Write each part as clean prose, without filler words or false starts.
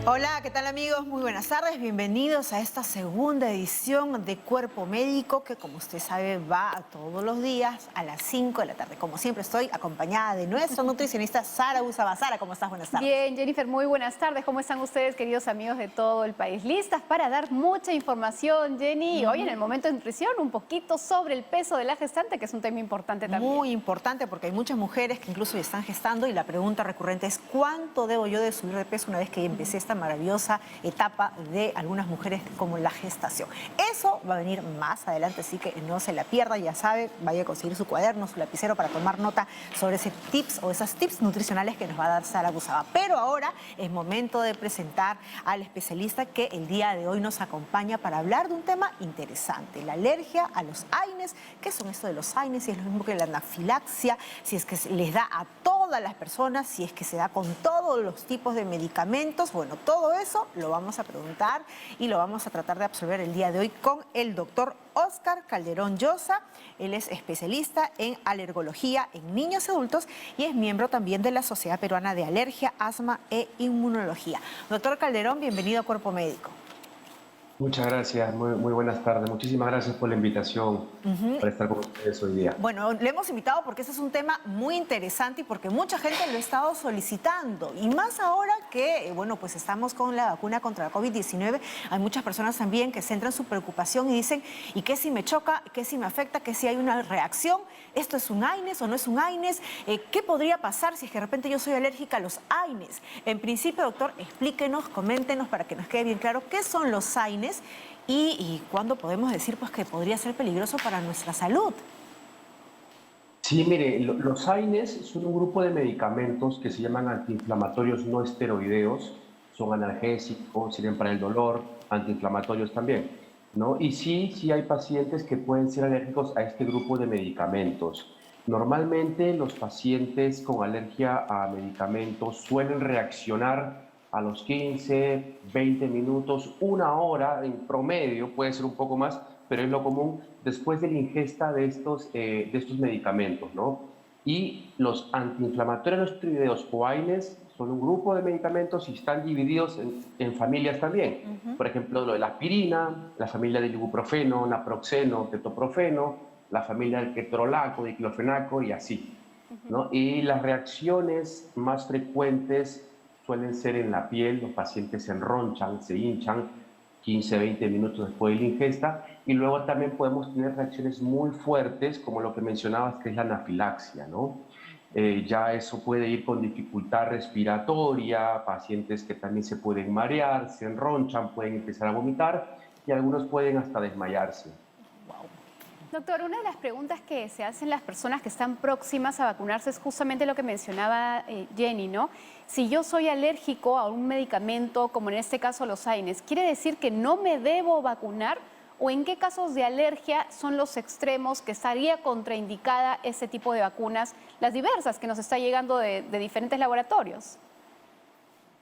Hola, ¿qué tal amigos? Muy buenas tardes, bienvenidos a esta segunda edición de Cuerpo Médico que como usted sabe va todos los días a las 5 de la tarde. Como siempre estoy acompañada de nuestra nutricionista Sara Usaba. Sara, ¿cómo estás? Buenas tardes. Bien, Jennifer, muy buenas tardes. ¿Cómo están ustedes, queridos amigos de todo el país? Listas para dar mucha información, Jenny. Y hoy en el momento de nutrición, un poquito sobre el peso de la gestante, que es un tema importante también. Muy importante porque hay muchas mujeres que incluso ya están gestando y la pregunta recurrente es ¿cuánto debo yo de subir de peso una vez que empecé esta maravillosa etapa de algunas mujeres como la gestación? Eso va a venir más adelante, así que no se la pierda, ya sabe, vaya a conseguir su cuaderno, su lapicero para tomar nota sobre ese tips o esas tips nutricionales que nos va a dar Sara Busaba. Pero ahora es momento de presentar al especialista que el día de hoy nos acompaña para hablar de un tema interesante, la alergia a los AINES. ¿Qué son esto de los AINES? Si es lo mismo que la anafilaxia, si es que les da a todas las personas, si es que se da con todos los tipos de medicamentos. Bueno, todo eso lo vamos a preguntar y lo vamos a tratar de absorber el día de hoy con el doctor Óscar Calderón Llosa. Él es especialista en alergología en niños y adultos y es miembro también de la Sociedad Peruana de Alergia, Asma e Inmunología. Doctor Calderón, bienvenido a Cuerpo Médico. Muchas gracias, muy buenas tardes. Muchísimas gracias por la invitación para estar con ustedes hoy día. Bueno, le hemos invitado porque este es un tema muy interesante y porque mucha gente lo ha estado solicitando. Y más ahora que, bueno, pues estamos con la vacuna contra la COVID-19, hay muchas personas también que centran su preocupación y dicen, ¿y qué si me choca? ¿Qué si me afecta? ¿Qué si hay una reacción? ¿Esto es un AINES o no es un AINES? ¿Qué podría pasar si es que de repente yo soy alérgica a los AINES? En principio, doctor, explíquenos, coméntenos para que nos quede bien claro qué son los AINES y cuándo podemos decir pues, que podría ser peligroso para nuestra salud. Sí, mire, los AINES son un grupo de medicamentos que se llaman antiinflamatorios no esteroideos, son analgésicos, sirven para el dolor, antiinflamatorios también, ¿no? Y sí hay pacientes que pueden ser alérgicos a este grupo de medicamentos. Normalmente los pacientes con alergia a medicamentos suelen reaccionar a los 15, 20 minutos, una hora en promedio, puede ser un poco más, pero es lo común después de la ingesta de estos medicamentos, ¿no? Y los antiinflamatorios no esteroideos o AINES son un grupo de medicamentos y están divididos en familias también. Por ejemplo, lo de la aspirina, la familia del ibuprofeno, naproxeno, ketoprofeno, la familia del ketorolaco, diclofenaco y así, ¿no? Y las reacciones más frecuentes suelen ser en la piel, los pacientes se enronchan, se hinchan 15, 20 minutos después de la ingesta y luego también podemos tener reacciones muy fuertes como lo que mencionabas que es la anafilaxia, ¿no? Ya eso puede ir con dificultad respiratoria, pacientes que también se pueden marear, se enronchan, pueden empezar a vomitar y algunos pueden hasta desmayarse. Doctor, una de las preguntas que se hacen las personas que están próximas a vacunarse es justamente lo que mencionaba Jenny, ¿no? Si yo soy alérgico a un medicamento, como en este caso los AINES, ¿quiere decir que no me debo vacunar? ¿O en qué casos de alergia son los extremos que estaría contraindicada ese tipo de vacunas, las diversas que nos está llegando de diferentes laboratorios?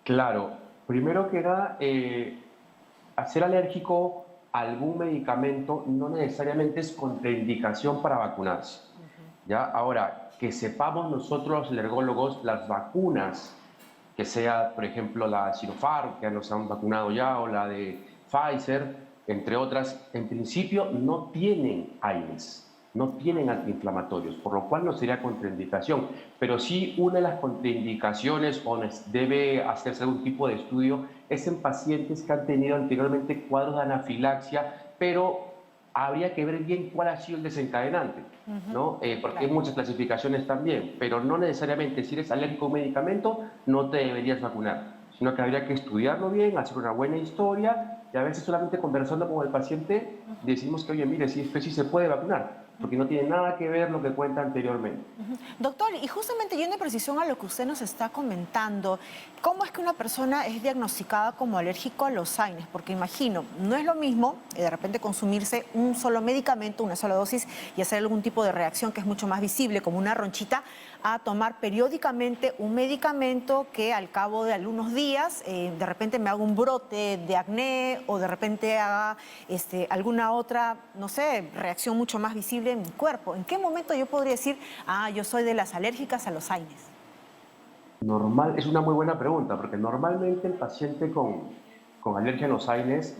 Claro, primero que nada, ser alérgico a algún medicamento no necesariamente es contraindicación para vacunarse. ¿Ya? Ahora, que sepamos nosotros los alergólogos las vacunas, que sea, por ejemplo, la Sinopharm, que nos han vacunado ya, o la de Pfizer, entre otras, en principio no tienen AINES, no tienen antiinflamatorios, por lo cual no sería contraindicación. Pero sí una de las contraindicaciones o debe hacerse algún tipo de estudio es en pacientes que han tenido anteriormente cuadros de anafilaxia, pero habría que ver bien cuál ha sido el desencadenante, ¿no? Porque hay muchas clasificaciones también, pero no necesariamente si eres alérgico a un medicamento no te deberías vacunar, sino que habría que estudiarlo bien, hacer una buena historia y a veces solamente conversando con el paciente decimos que, oye, mire, si esto sí se puede vacunar, porque no tiene nada que ver lo que cuenta anteriormente. Doctor, y justamente yendo en precisión a lo que usted nos está comentando, ¿cómo es que una persona es diagnosticada como alérgico a los AINES? Porque imagino, no es lo mismo de repente consumirse un solo medicamento, una sola dosis y hacer algún tipo de reacción que es mucho más visible, como una ronchita, a tomar periódicamente un medicamento que al cabo de algunos días de repente me haga un brote de acné o de repente haga alguna otra, no sé, reacción mucho más visible en mi cuerpo. ¿En qué momento yo podría decir, yo soy de las alérgicas a los AINES? Normal, es una muy buena pregunta, porque normalmente el paciente con alergia a los AINES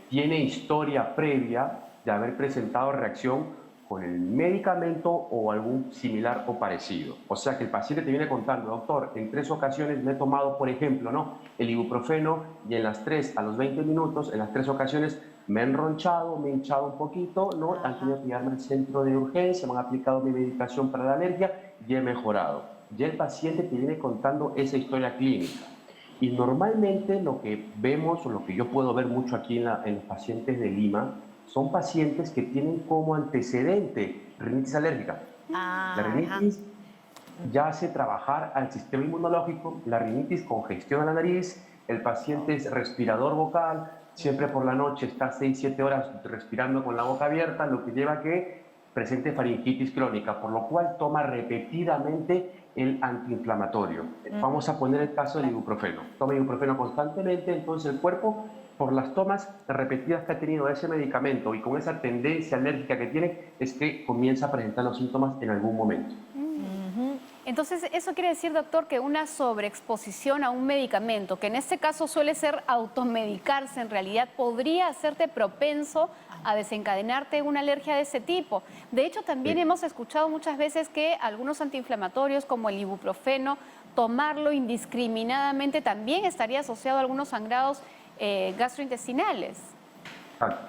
tiene historia previa de haber presentado reacción con el medicamento o algún similar o parecido. O sea que el paciente te viene contando, doctor, en 3 ocasiones me he tomado, por ejemplo, ¿no?, el ibuprofeno y en las 3 a los 20 minutos, en las 3 ocasiones me he enronchado, me he hinchado un poquito, ¿no? Han tenido que llevarme al centro de urgencia, me han aplicado mi medicación para la alergia y he mejorado. Ya el paciente te viene contando esa historia clínica. Y normalmente lo que vemos, o lo que yo puedo ver mucho aquí en los pacientes de Lima, son pacientes que tienen como antecedente rinitis alérgica. La Ajá. rinitis ya hace trabajar al sistema inmunológico, la rinitis congestiona la nariz, el paciente es respirador vocal, siempre por la noche está 6-7 horas respirando con la boca abierta, lo que lleva a que presente faringitis crónica, por lo cual toma repetidamente el antiinflamatorio. Vamos a poner el caso del ibuprofeno. Toma ibuprofeno constantemente, entonces el cuerpo, por las tomas repetidas que ha tenido de ese medicamento y con esa tendencia alérgica que tiene, es que comienza a presentar los síntomas en algún momento. Entonces, eso quiere decir, doctor, que una sobreexposición a un medicamento, que en este caso suele ser automedicarse, en realidad podría hacerte propenso a desencadenarte una alergia de ese tipo. De hecho, también Sí. hemos escuchado muchas veces que algunos antiinflamatorios, como el ibuprofeno, tomarlo indiscriminadamente también estaría asociado a algunos sangrados gastrointestinales. Exacto,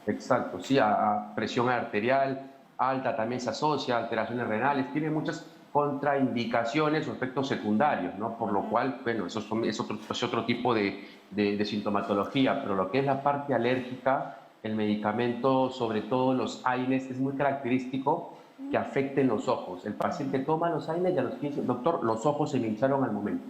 exacto. Sí, a presión arterial alta también se asocia, alteraciones renales, tiene muchas contraindicaciones o efectos secundarios, ¿no? Por lo cual, bueno, es otro tipo de sintomatología, pero lo que es la parte alérgica, el medicamento, sobre todo los AINES, es muy característico que afecten los ojos. El paciente toma los AINES y a los 15, doctor, los ojos se me hincharon al momento,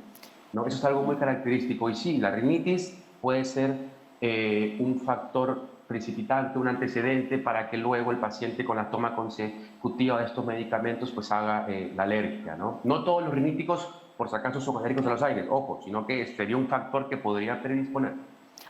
¿no? Eso es algo muy característico. Y sí, la rinitis puede ser un factor precipitante, un antecedente para que luego el paciente con la toma consecutiva de estos medicamentos pues haga la alergia, ¿no? No todos los riníticos, por si acaso, son alérgicos a los aires, ojo, sino que sería un factor que podría predisponer.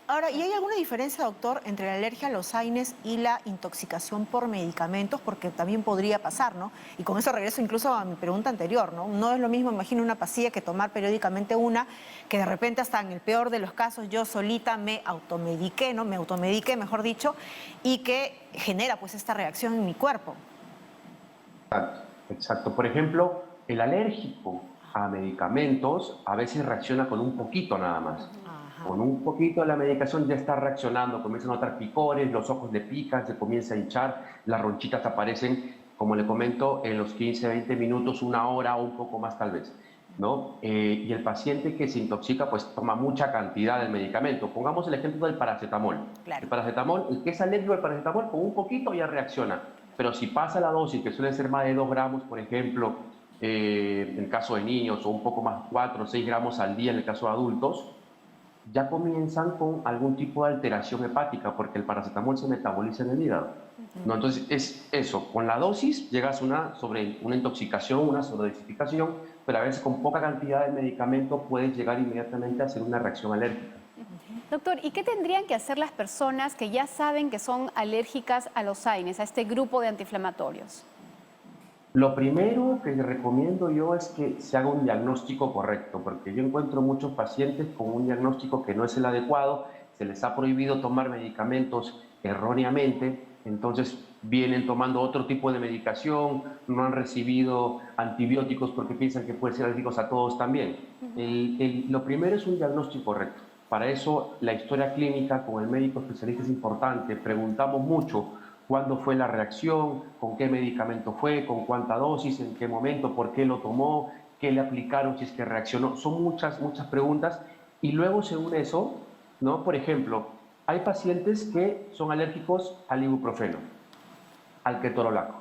Ahora, ¿y hay alguna diferencia, doctor, entre la alergia a los AINES y la intoxicación por medicamentos? Porque también podría pasar, ¿no? Y con eso regreso incluso a mi pregunta anterior, ¿no? No es lo mismo, imagino, una pastilla que tomar periódicamente una, que de repente hasta en el peor de los casos yo solita me automediqué, ¿no? Me automediqué, mejor dicho, y que genera pues esta reacción en mi cuerpo. Exacto, exacto. Por ejemplo, el alérgico a medicamentos a veces reacciona con un poquito nada más. Ajá. Con un poquito de la medicación ya está reaccionando, comienza a notar picores, los ojos le pican, se comienza a hinchar, las ronchitas aparecen, como le comento, en los 15-20 minutos, 1 hora o un poco más tal vez, ¿no? Y el paciente que se intoxica pues toma mucha cantidad del medicamento. Pongamos el ejemplo del paracetamol. Claro. El paracetamol, el que es alérgico al paracetamol, con un poquito ya reacciona, pero si pasa la dosis, que suele ser más de 2 gramos, por ejemplo, en el caso de niños, o un poco más, 4 o 6 gramos al día en el caso de adultos, ya comienzan con algún tipo de alteración hepática, porque el paracetamol se metaboliza en el hígado, ¿no? Entonces, es eso, con la dosis llegas a una intoxicación, una sobredosificación, pero a veces con poca cantidad de medicamento puedes llegar inmediatamente a hacer una reacción alérgica. Doctor, ¿y qué tendrían que hacer las personas que ya saben que son alérgicas a los AINES, a este grupo de antiinflamatorios? Lo primero que recomiendo yo es que se haga un diagnóstico correcto, porque yo encuentro muchos pacientes con un diagnóstico que no es el adecuado, se les ha prohibido tomar medicamentos erróneamente, entonces vienen tomando otro tipo de medicación, no han recibido antibióticos porque piensan que pueden ser alérgicos a todos también. Lo primero es un diagnóstico correcto. Para eso la historia clínica con el médico especialista es importante, preguntamos mucho cuándo fue la reacción, con qué medicamento fue, con cuánta dosis, en qué momento, por qué lo tomó, qué le aplicaron, si es que reaccionó. Son muchas, muchas preguntas. Y luego, según eso, ¿no? Por ejemplo, hay pacientes que son alérgicos al ibuprofeno, al ketorolaco,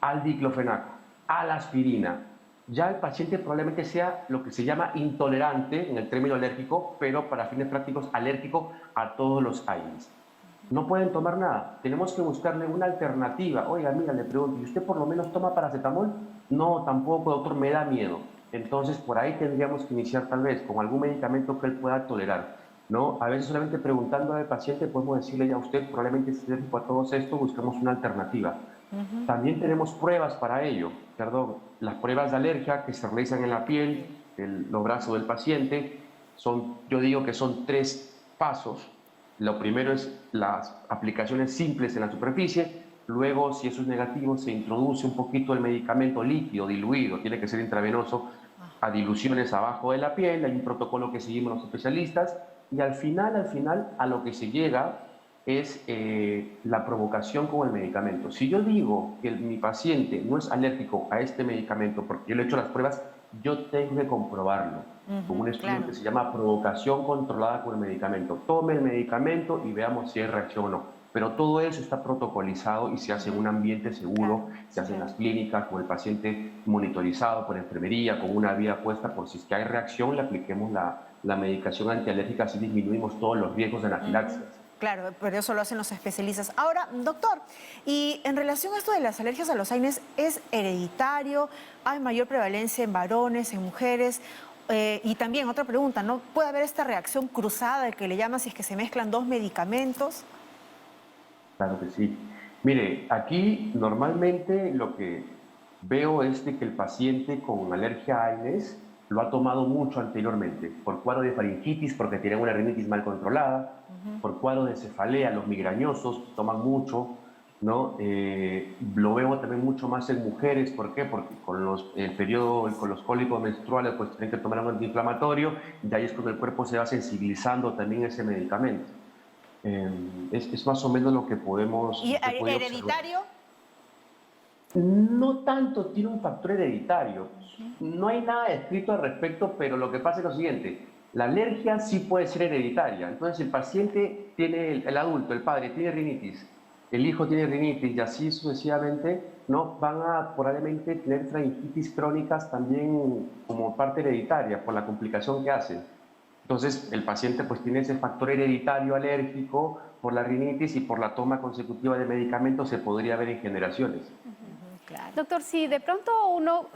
al diclofenaco, a la aspirina. Ya el paciente probablemente sea lo que se llama intolerante en el término alérgico, pero para fines prácticos alérgico a todos los AINES. No pueden tomar nada, tenemos que buscarle una alternativa. Oiga, mira, le pregunto, ¿y usted por lo menos toma paracetamol? No, tampoco, doctor, me da miedo. Entonces, por ahí tendríamos que iniciar tal vez con algún medicamento que él pueda tolerar, ¿no? A veces solamente preguntando al paciente podemos decirle, ya usted probablemente es alérgico a todo esto, buscamos una alternativa. También tenemos pruebas para ello, perdón, las pruebas de alergia que se realizan en la piel, los brazos del paciente. Yo digo que son 3 pasos. Lo primero es las aplicaciones simples en la superficie. Luego, si eso es negativo, se introduce un poquito el medicamento líquido, diluido, tiene que ser intravenoso, a diluciones abajo de la piel. Hay un protocolo que seguimos los especialistas. Y al final, a lo que se llega es la provocación con el medicamento. Si yo digo que mi paciente no es alérgico a este medicamento, porque yo le he hecho las pruebas, yo tengo que comprobarlo con un estudio claro. que se llama provocación controlada con el medicamento. Tome el medicamento y veamos si hay reacción o no. Pero todo eso está protocolizado y se hace en un ambiente seguro, se hace en las clínicas, con el paciente monitorizado por enfermería, con una vía puesta por si es que hay reacción, le apliquemos la medicación antialérgica, así disminuimos todos los riesgos de anafilaxis. Claro, pero eso lo hacen los especialistas. Ahora, doctor, y en relación a esto de las alergias a los AINES, ¿es hereditario? ¿Hay mayor prevalencia en varones, en mujeres? Y también otra pregunta, ¿no puede haber esta reacción cruzada, el que le llaman si es que se mezclan 2 medicamentos? Claro que sí. Mire, aquí normalmente lo que veo es de que el paciente con alergia a AINES lo ha tomado mucho anteriormente, por cuadro de faringitis, porque tienen una rinitis mal controlada, por cuadro de cefalea, los migrañosos toman mucho, ¿no? Lo veo también mucho más en mujeres. ¿Por qué? Porque el periodo, con los cólicos menstruales, pues tienen que tomar un antiinflamatorio, y ahí es cuando el cuerpo se va sensibilizando también a ese medicamento. Es más o menos lo que podemos ¿Y observar. hereditario? No tanto tiene un factor hereditario. No hay nada escrito al respecto, pero lo que pasa es lo siguiente. La alergia sí puede ser hereditaria. Entonces el paciente tiene, el adulto, el padre, tiene rinitis, el hijo tiene rinitis y así sucesivamente, ¿no? Van a probablemente tener faringitis crónicas también como parte hereditaria por la complicación que hacen. Entonces el paciente pues tiene ese factor hereditario alérgico por la rinitis y por la toma consecutiva de medicamentos se podría ver en generaciones. Claro. Doctor, si de pronto uno,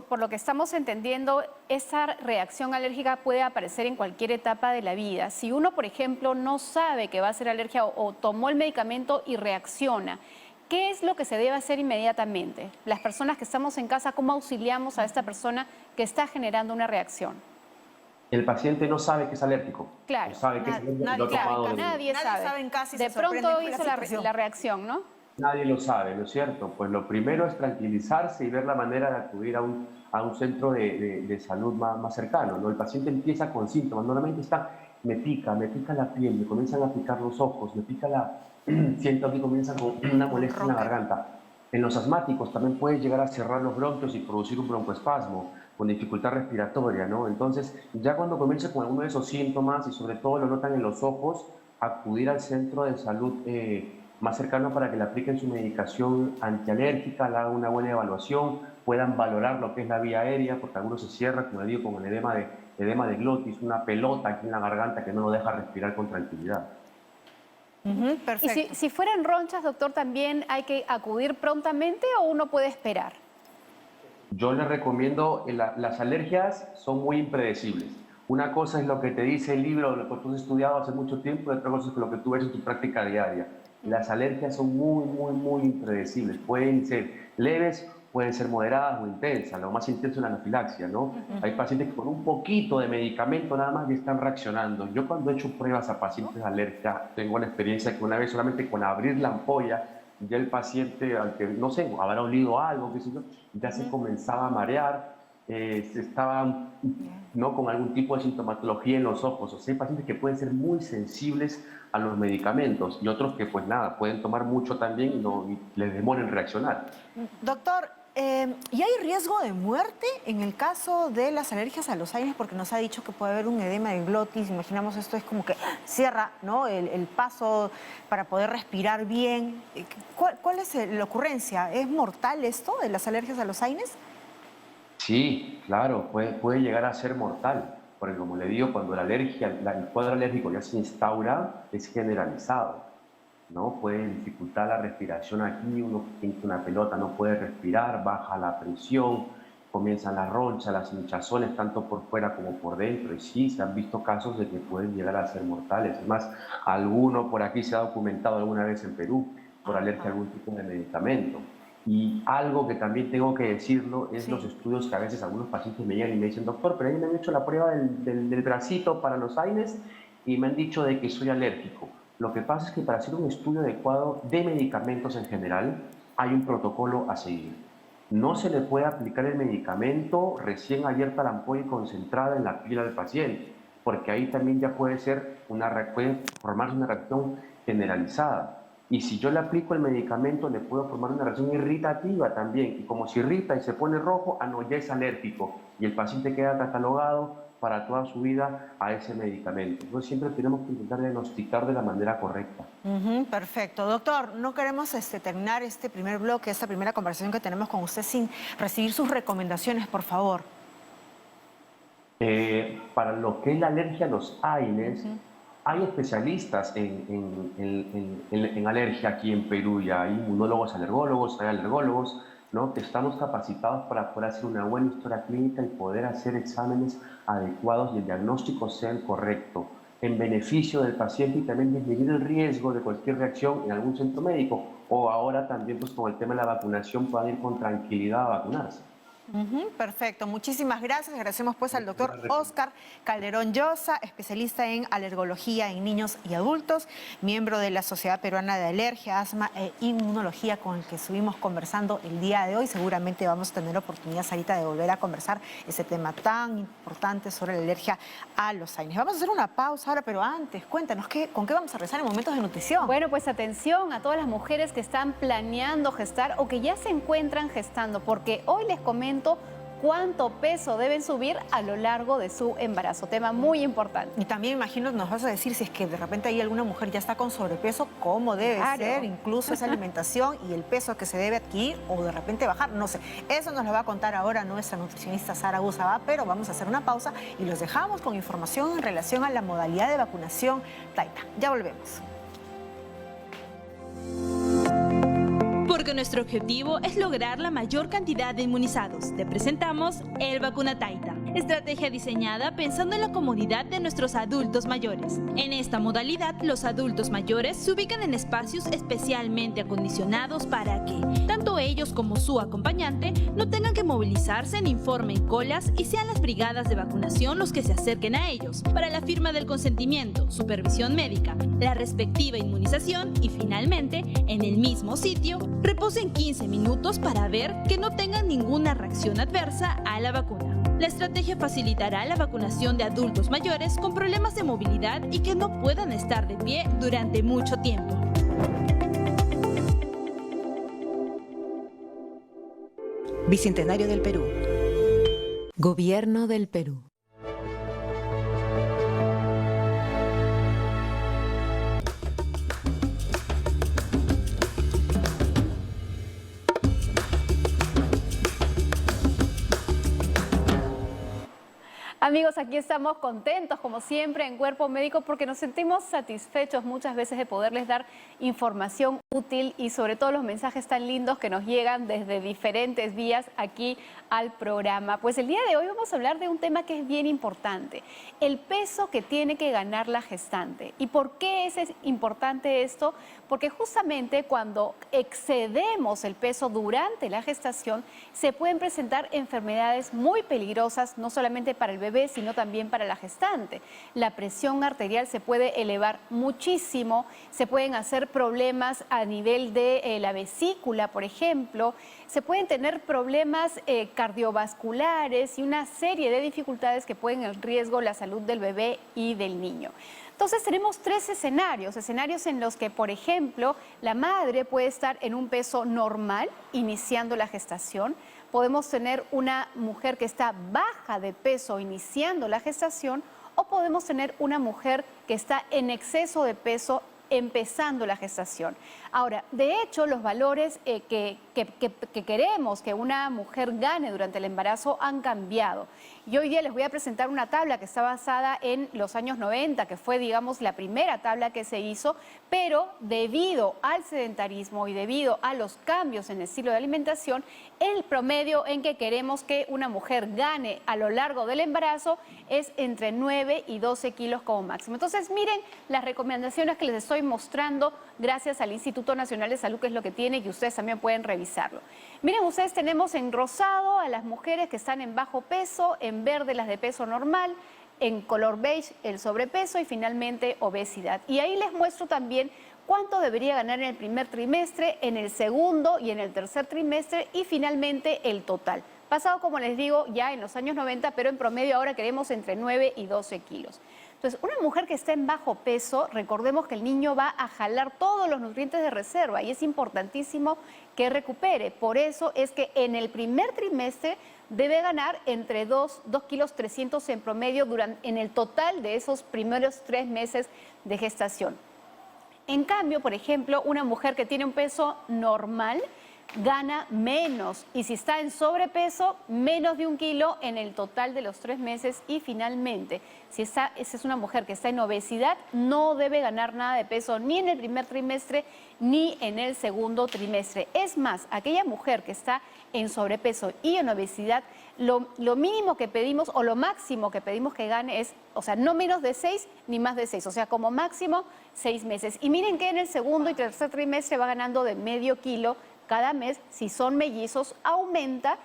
por lo que estamos entendiendo, esa reacción alérgica puede aparecer en cualquier etapa de la vida. Si uno, por ejemplo, no sabe que va a ser alergia o tomó el medicamento y reacciona, ¿qué es lo que se debe hacer inmediatamente? Las personas que estamos en casa, ¿cómo auxiliamos a esta persona que está generando una reacción? El paciente no sabe que es alérgico. Claro, No sabe que es alérgico y lo ha nadie, tomado de- Nadie sabe. en casa y De se sorprende pronto con la hizo situación. la reacción, ¿no? Nadie lo sabe, ¿no es cierto? Pues lo primero es tranquilizarse y ver la manera de acudir a un centro de salud más cercano, ¿no? El paciente empieza con síntomas, normalmente me pica la piel, me comienzan a picar los ojos, siento que comienza con una molestia en la garganta. En los asmáticos también puede llegar a cerrar los bronquios y producir un broncoespasmo con dificultad respiratoria, ¿no? Entonces, ya cuando comience con alguno de esos síntomas y sobre todo lo notan en los ojos, acudir al centro de salud más cercano para que le apliquen su medicación antialérgica, le hagan una buena evaluación, puedan valorar lo que es la vía aérea, porque algunos se cierran, como le digo, con el edema de glotis, una pelota aquí en la garganta que no lo deja respirar con tranquilidad. Y Perfecto. si fueran ronchas, doctor, ¿también hay que acudir prontamente o uno puede esperar? Yo les recomiendo, las alergias son muy impredecibles. Una cosa es lo que te dice el libro, lo que tú has estudiado hace mucho tiempo, y otra cosa es lo que tú ves en tu práctica diaria. Las alergias son muy impredecibles. Pueden ser leves, pueden ser moderadas o intensas. Lo más intenso es la anafilaxia, ¿no? Hay pacientes que con un poquito de medicamento nada más ya están reaccionando. Yo cuando he hecho pruebas a pacientes alérgicos, tengo la experiencia que una vez solamente con abrir la ampolla, ya el paciente, al que no sé, habrá olido algo, qué sé yo, ya se comenzaba a marear, se estaba, ¿no?, con algún tipo de sintomatología en los ojos. O sea, hay pacientes que pueden ser muy sensibles a los medicamentos y otros que, pues nada, pueden tomar mucho también y les demora en reaccionar. Doctor, ¿y hay riesgo de muerte en el caso de las alergias a los AINES? Porque nos ha dicho que puede haber un edema de glotis. Imaginamos esto es como que cierra, ¿no?, el paso para poder respirar bien. ¿Cuál es la ocurrencia? ¿Es mortal esto de las alergias a los AINES? Sí, claro, puede llegar a ser mortal, porque como le digo, cuando la alergia, el cuadro alérgico ya se instaura, es generalizado, ¿no? Puede dificultar la respiración aquí, uno tiene una pelota, no puede respirar, baja la presión, comienzan las ronchas, las hinchazones, tanto por fuera como por dentro, y sí, se han visto casos de que pueden llegar a ser mortales. Además, alguno por aquí se ha documentado alguna vez en Perú por alergia a algún tipo de medicamento. Y algo que también tengo que decirlo es Sí. los estudios que a veces algunos pacientes me llegan y me dicen, doctor, pero a mí me han hecho la prueba del bracito para los AINES y me han dicho de que soy alérgico. Lo que pasa es que para hacer un estudio adecuado de medicamentos en general hay un protocolo a seguir. No se le puede aplicar el medicamento recién abierta la ampolla y concentrada en la piel del paciente, porque ahí también ya puede formarse una reacción generalizada. Y si yo le aplico el medicamento, le puedo formar una reacción irritativa también. Y como se irrita y se pone rojo, no, ya es alérgico. Y el paciente queda catalogado para toda su vida a ese medicamento. Entonces siempre tenemos que intentar diagnosticar de la manera correcta. Perfecto. Doctor, no queremos terminar este primer bloque, esta primera conversación que tenemos con usted sin recibir sus recomendaciones, por favor. Para lo que es la alergia a los AINES, hay especialistas en alergia aquí en Perú, ya hay inmunólogos, alergólogos, hay alergólogos, ¿no? Que estamos capacitados para poder hacer una buena historia clínica y poder hacer exámenes adecuados y el diagnóstico sea el correcto, en beneficio del paciente y también disminuir el riesgo de cualquier reacción en algún centro médico. O ahora también pues, con el tema de la vacunación puedan ir con tranquilidad a vacunarse. Perfecto, muchísimas gracias. Agradecemos pues al doctor Óscar Calderón Llosa, especialista en alergología en niños y adultos, miembro de la Sociedad Peruana de Alergia, Asma e Inmunología, con el que estuvimos conversando el día de hoy. Seguramente vamos a tener oportunidad, Sarita, de volver a conversar ese tema tan importante sobre la alergia a los AINES. Vamos a hacer una pausa ahora, pero antes, cuéntanos, ¿con qué vamos a rezar en momentos de nutrición? Bueno, pues atención a todas las mujeres que están planeando gestar o que ya se encuentran gestando, porque hoy les comento cuánto peso deben subir a lo largo de su embarazo. Tema muy importante. Y también imagino nos vas a decir si es que de repente hay alguna mujer ya está con sobrepeso, cómo debe ser incluso esa alimentación y el peso que se debe adquirir o de repente bajar, no sé. Eso nos lo va a contar ahora nuestra nutricionista Sara Gusaba, pero vamos a hacer una pausa y los dejamos con información en relación a la modalidad de vacunación Taita. Ya volvemos. Porque nuestro objetivo es lograr la mayor cantidad de inmunizados. Te presentamos el Vacuna Taita, estrategia diseñada pensando en la comodidad de nuestros adultos mayores. En esta modalidad, los adultos mayores se ubican en espacios especialmente acondicionados para que, tanto ellos como su acompañante, no tengan que movilizarse ni formen colas y sean las brigadas de vacunación los que se acerquen a ellos para la firma del consentimiento, supervisión médica, la respectiva inmunización y finalmente, en el mismo sitio, reposen 15 minutos para ver que no tengan ninguna reacción adversa a la vacuna. La estrategia facilitará la vacunación de adultos mayores con problemas de movilidad y que no puedan estar de pie durante mucho tiempo. Bicentenario del Perú. Gobierno del Perú. Amigos, aquí estamos contentos, como siempre, en Cuerpo Médico, porque nos sentimos satisfechos muchas veces de poderles dar información útil y sobre todo los mensajes tan lindos que nos llegan desde diferentes vías aquí al programa. Pues el día de hoy vamos a hablar de un tema que es bien importante, el peso que tiene que ganar la gestante. ¿Y por qué es importante esto? Porque justamente cuando excedemos el peso durante la gestación, se pueden presentar enfermedades muy peligrosas, no solamente para el bebé, sino también para la gestante. La presión arterial se puede elevar muchísimo, se pueden hacer problemas a nivel de la vesícula, por ejemplo, se pueden tener problemas cardiovasculares y una serie de dificultades que pueden en riesgo la salud del bebé y del niño. Entonces tenemos tres escenarios en los que, por ejemplo, la madre puede estar en un peso normal iniciando la gestación. Podemos tener una mujer que está baja de peso iniciando la gestación o podemos tener una mujer que está en exceso de peso empezando la gestación. Ahora, de hecho, los valores que queremos que una mujer gane durante el embarazo han cambiado. Y hoy día les voy a presentar una tabla que está basada en los años 90, que fue, digamos, la primera tabla que se hizo, pero debido al sedentarismo y debido a los cambios en el estilo de alimentación, el promedio en que queremos que una mujer gane a lo largo del embarazo es entre 9 y 12 kilos como máximo. Entonces, miren las recomendaciones que les estoy estoy mostrando gracias al Instituto Nacional de Salud, que es lo que tiene, y ustedes también pueden revisarlo. Miren, ustedes tenemos en rosado a las mujeres que están en bajo peso, en verde las de peso normal, en color beige el sobrepeso y finalmente obesidad. Y ahí les muestro también cuánto debería ganar en el primer trimestre, en el segundo y en el tercer trimestre y finalmente el total. Pasado, como les digo, ya en los años 90, pero en promedio ahora queremos entre 9 y 12 kilos. Entonces, una mujer que está en bajo peso, recordemos que el niño va a jalar todos los nutrientes de reserva y es importantísimo que recupere. Por eso es que en el primer trimestre debe ganar entre 2,3 kilos en promedio en el total de esos primeros 3 meses de gestación. En cambio, por ejemplo, una mujer que tiene un peso normal gana menos y si está en sobrepeso, menos de 1 kilo en el total de los 3 meses y finalmente, si esa es una mujer que está en obesidad, no debe ganar nada de peso ni en el primer trimestre ni en el segundo trimestre. Es más, aquella mujer que está en sobrepeso y en obesidad, lo mínimo que pedimos o lo máximo que pedimos que gane es, o sea, no menos de 6 ni más de 6, o sea, como máximo 6 meses. Y miren que en el segundo y tercer trimestre va ganando de medio kilo cada mes. Si son mellizos, aumenta,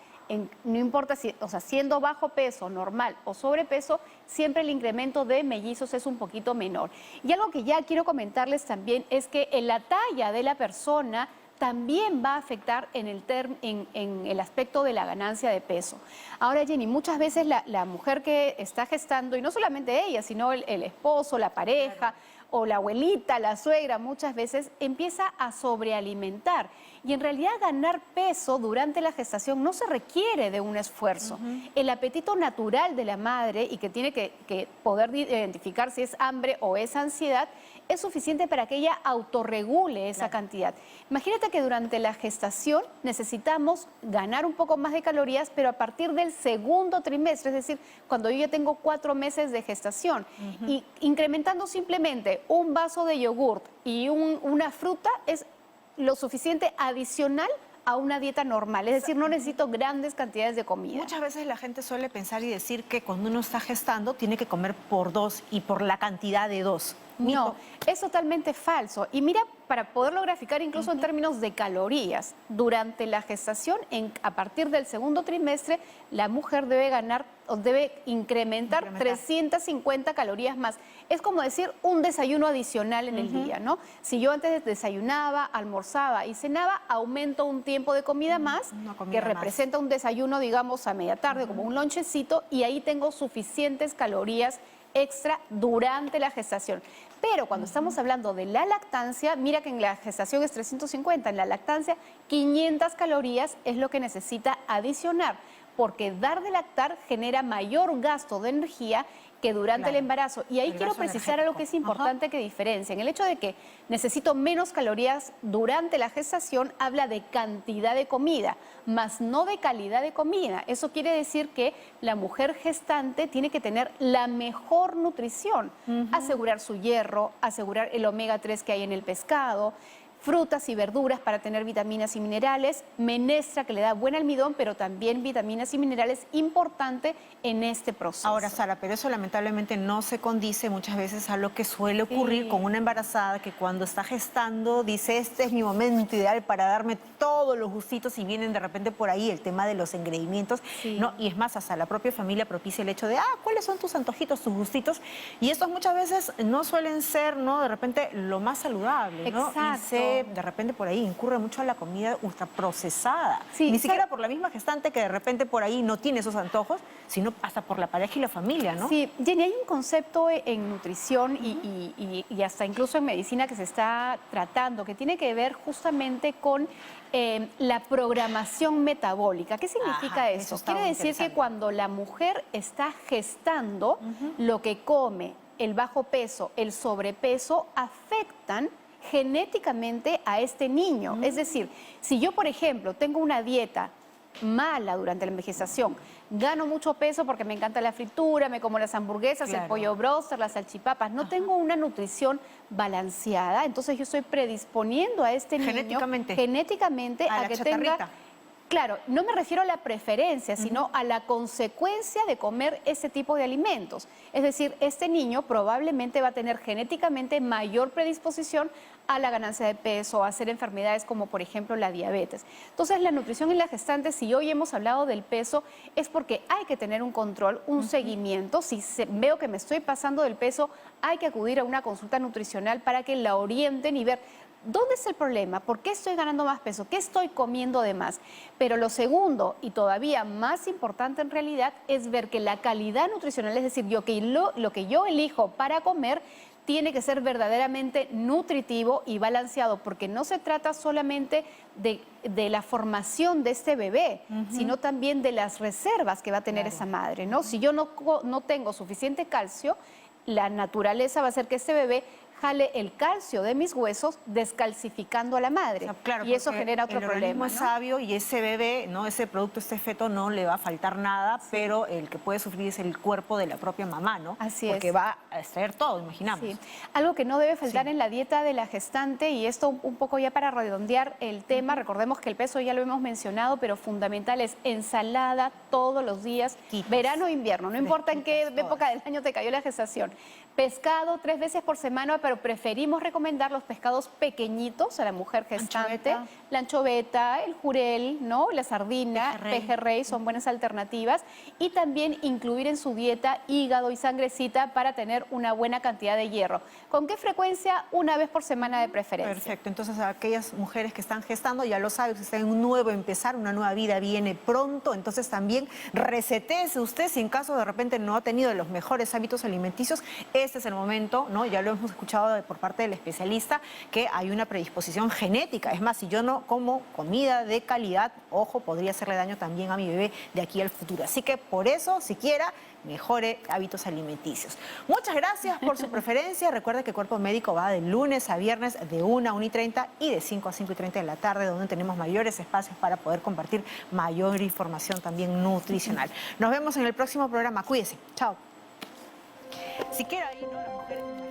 no importa si, o sea, siendo bajo peso, normal o sobrepeso, siempre el incremento de mellizos es un poquito menor. Y algo que ya quiero comentarles también es que en la talla de la persona también va a afectar en el aspecto de la ganancia de peso. Ahora, Jenny, muchas veces la mujer que está gestando, y no solamente ella, sino el esposo, la pareja, o la abuelita, la suegra, muchas veces empieza a sobrealimentar. Y en realidad ganar peso durante la gestación no se requiere de un esfuerzo. El apetito natural de la madre, y que tiene que poder identificar si es hambre o es ansiedad, es suficiente para que ella autorregule esa cantidad. Imagínate que durante la gestación necesitamos ganar un poco más de calorías, pero a partir del segundo trimestre, es decir, cuando yo ya tengo 4 meses de gestación, y incrementando simplemente un vaso de yogurt y una fruta es lo suficiente adicional a una dieta normal, es decir, no necesito grandes cantidades de comida. Muchas veces la gente suele pensar y decir que cuando uno está gestando tiene que comer por 2 y por la cantidad de 2. No, es totalmente falso. Y mira, para poderlo graficar incluso en términos de calorías, durante la gestación, a partir del segundo trimestre, la mujer debe ganar o debe incrementar 350 calorías más. Es como decir un desayuno adicional en el día, ¿no? Si yo antes desayunaba, almorzaba y cenaba, aumento un tiempo de comida más, que representa un desayuno, digamos, a media tarde, como un lonchecito, y ahí tengo suficientes calorías extra durante la gestación. Pero cuando estamos hablando de la lactancia, mira que en la gestación es 350, en la lactancia 500 calorías es lo que necesita adicionar, porque dar de lactar genera mayor gasto de energía que durante el embarazo. Y ahí quiero precisar algo que es importante que diferencien. El hecho de que necesito menos calorías durante la gestación habla de cantidad de comida, más no de calidad de comida. Eso quiere decir que la mujer gestante tiene que tener la mejor nutrición, asegurar su hierro, asegurar el omega 3 que hay en el pescado, frutas y verduras para tener vitaminas y minerales, menestra que le da buen almidón, pero también vitaminas y minerales importante en este proceso. Ahora, Sara, pero eso lamentablemente no se condice muchas veces a lo que suele ocurrir con una embarazada que cuando está gestando dice, este es mi momento ideal para darme todos los gustitos y vienen de repente por ahí el tema de los engreimientos, ¿no? Y es más, hasta la propia familia propicia el hecho de, ¿cuáles son tus antojitos, tus gustitos? Y estos muchas veces no suelen ser, ¿no? De repente lo más saludable, ¿no? Exacto. Y de repente por ahí incurre mucho a la comida ultraprocesada. Sí, ni siquiera por la misma gestante que de repente por ahí no tiene esos antojos, sino hasta por la pareja y la familia, ¿no? Sí, Jenny, hay un concepto en nutrición y hasta incluso en medicina que se está tratando, que tiene que ver justamente con la programación metabólica. ¿Qué significa eso? Quiere decir que cuando la mujer está gestando, lo que come, el bajo peso, el sobrepeso, afectan genéticamente a este niño. Es decir, si yo, por ejemplo, tengo una dieta mala durante la gestación, gano mucho peso porque me encanta la fritura, me como las hamburguesas, el pollo broster, las salchipapas, no tengo una nutrición balanceada, entonces yo estoy predisponiendo a este niño genéticamente a que tenga... Claro, no me refiero a la preferencia, sino a la consecuencia de comer ese tipo de alimentos. Es decir, este niño probablemente va a tener genéticamente mayor predisposición a la ganancia de peso, a hacer enfermedades como por ejemplo la diabetes. Entonces la nutrición en la gestante, si hoy hemos hablado del peso, es porque hay que tener un control, un seguimiento. Si veo que me estoy pasando del peso, hay que acudir a una consulta nutricional para que la orienten y ver ¿dónde es el problema? ¿Por qué estoy ganando más peso? ¿Qué estoy comiendo de más? Pero lo segundo, y todavía más importante en realidad, es ver que la calidad nutricional, es decir, lo que yo elijo para comer, tiene que ser verdaderamente nutritivo y balanceado, porque no se trata solamente de la formación de este bebé, sino también de las reservas que va a tener esa madre, ¿no? Si yo no tengo suficiente calcio, la naturaleza va a hacer que este bebé jale el calcio de mis huesos descalcificando a la madre. Claro, y eso genera otro el problema. organismo es sabio y ese bebé, ¿no? Ese producto, este feto no le va a faltar nada, pero el que puede sufrir es el cuerpo de la propia mamá, ¿no? Así Porque es. va a extraer todo, imaginamos. Sí. Algo que no debe faltar en la dieta de la gestante, y esto un poco ya para redondear el tema, recordemos que el peso ya lo hemos mencionado, pero fundamental es ensalada todos los días, verano o invierno, no importa en qué época del año te cayó la gestación. Pescado 3 veces por semana, pero preferimos recomendar los pescados pequeñitos a la mujer gestante. Anchoveta. La anchoveta, el jurel, ¿no? La sardina, pejerrey son buenas alternativas. Y también incluir en su dieta hígado y sangrecita para tener una buena cantidad de hierro. ¿Con qué frecuencia? 1 vez por semana de preferencia. Perfecto, entonces a aquellas mujeres que están gestando, ya lo saben, está en un nuevo empezar, una nueva vida viene pronto, entonces también resetéese usted si en caso de repente no ha tenido los mejores hábitos alimenticios, este es el momento, ¿no? Ya lo hemos escuchado por parte del especialista, que hay una predisposición genética. Es más, si yo no como comida de calidad, ojo, podría hacerle daño también a mi bebé de aquí al futuro. Así que por eso, siquiera, mejore hábitos alimenticios. Muchas gracias por su preferencia. Recuerde que Cuerpo Médico va de lunes a viernes de 1 a 1:30 y de 5 a 5:30 de la tarde, donde tenemos mayores espacios para poder compartir mayor información también nutricional. Nos vemos en el próximo programa. Cuídese. Chao. Si quiere ahí, ¿no? Las mujeres...